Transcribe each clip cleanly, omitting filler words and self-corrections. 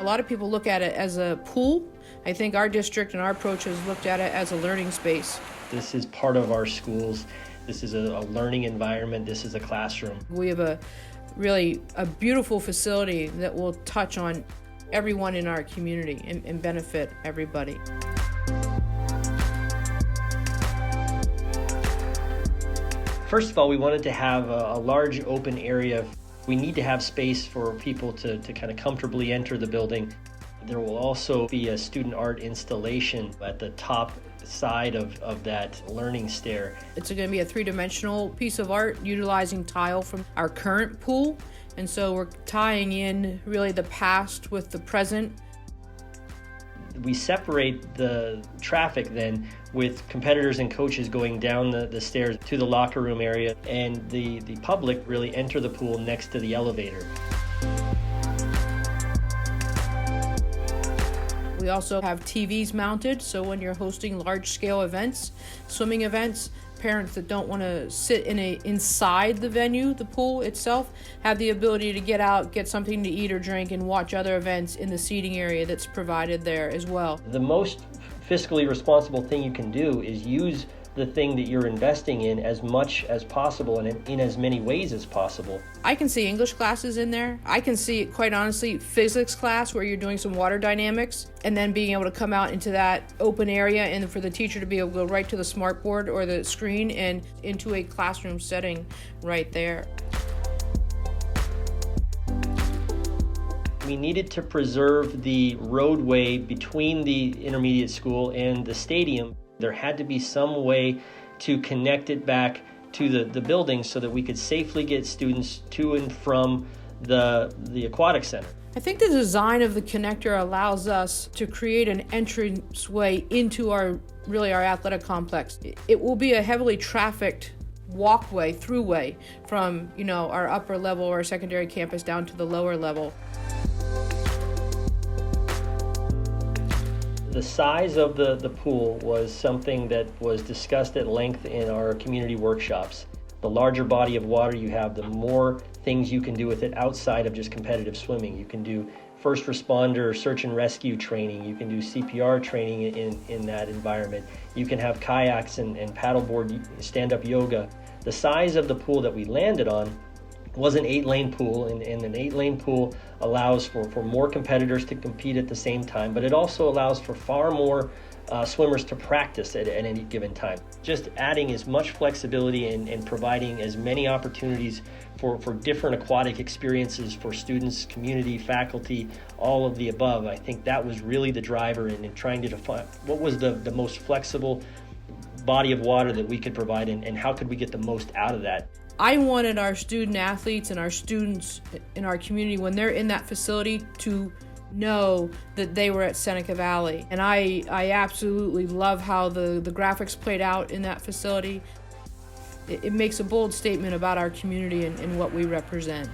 lot of people look at it as a pool. I think our district and our approach has looked at it as a learning space. This is part of our schools. This is a learning environment. This is a classroom. We have a beautiful facility that will touch on everyone in our community and benefit everybody. First of all, we wanted to have a large open area. We need to have space for people to kind of comfortably enter the building. There will also be a student art installation at the top side of that learning stair. It's going to be a three-dimensional piece of art utilizing tile from our current pool. And so we're tying in really the past with the present. We separate the traffic then with competitors and coaches going down the stairs to the locker room area, and the public really enter the pool next to the elevator. We also have TVs mounted, so when you're hosting large-scale events, swimming events, parents that don't want to sit inside the venue, the pool itself, have the ability to get out, get something to eat or drink, and watch other events in the seating area that's provided there as well. The most fiscally responsible thing you can do is use the thing that you're investing in as much as possible and in as many ways as possible. I can see English classes in there. I can see, quite honestly, physics class where you're doing some water dynamics, and then being able to come out into that open area and for the teacher to be able to go right to the smartboard or the screen and into a classroom setting right there. We needed to preserve the roadway between the intermediate school and the stadium. There had to be some way to connect it back to the building so that we could safely get students to and from the aquatic center. I think the design of the connector allows us to create an entranceway into our athletic complex. It will be a heavily trafficked walkway, throughway from our upper level or secondary campus down to the lower level. The size of the pool was something that was discussed at length in our community workshops. The larger body of water you have, the more things you can do with it outside of just competitive swimming. You can do first responder search and rescue training. You can do CPR training in that environment. You can have kayaks and paddleboard stand-up yoga. The size of the pool that we landed on was an 8-lane pool, and an 8-lane pool allows for more competitors to compete at the same time, but it also allows for far more swimmers to practice at any given time. Just adding as much flexibility and providing as many opportunities for different aquatic experiences for students, community, faculty, all of the above. I think that was really the driver in trying to define what was the most flexible body of water that we could provide and how could we get the most out of that. I wanted our student athletes and our students in our community, when they're in that facility, to know that they were at Seneca Valley. And I absolutely love how the graphics played out in that facility. It makes a bold statement about our community and what we represent.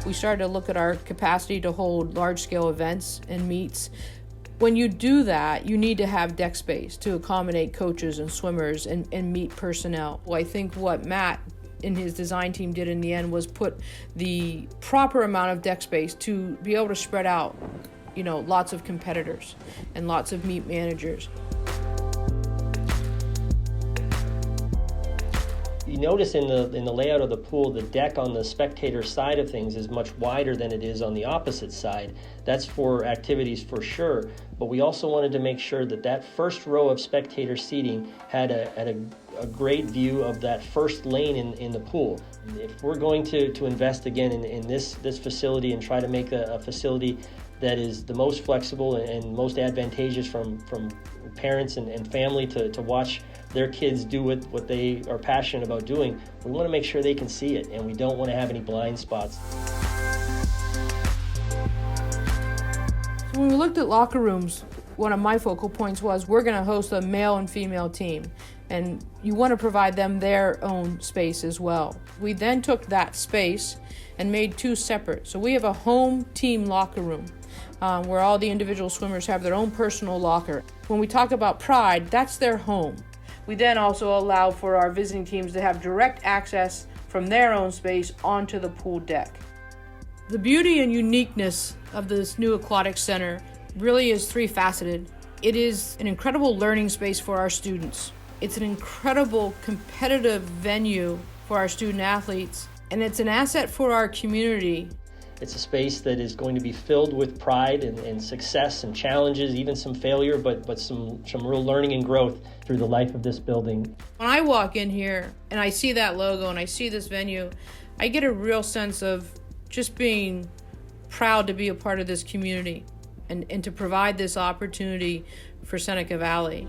We started to look at our capacity to hold large-scale events and meets. When you do that, you need to have deck space to accommodate coaches and swimmers and meet personnel. Well, I think what Matt and his design team did in the end was put the proper amount of deck space to be able to spread out, lots of competitors and lots of meet managers. You notice in the layout of the pool, the deck on the spectator side of things is much wider than it is on the opposite side. That's for activities for sure, but we also wanted to make sure that first row of spectator seating had a great view of that first lane in the pool. If we're going to invest again in this facility and try to make a facility that is the most flexible and most advantageous from parents and family to watch their kids do what they are passionate about doing, we want to make sure they can see it, and we don't want to have any blind spots. So when we looked at locker rooms, one of my focal points was we're going to host a male and female team, and you want to provide them their own space as well. We then took that space and made two separate. So we have a home team locker room where all the individual swimmers have their own personal locker. When we talk about pride, that's their home. We then also allow for our visiting teams to have direct access from their own space onto the pool deck. The beauty and uniqueness of this new aquatic center really is three-faceted. It is an incredible learning space for our students. It's an incredible competitive venue for our student athletes, and it's an asset for our community. It's a space that is going to be filled with pride and success and challenges, even some failure, but some real learning and growth through the life of this building. When I walk in here and I see that logo and I see this venue, I get a real sense of just being proud to be a part of this community and to provide this opportunity for Seneca Valley.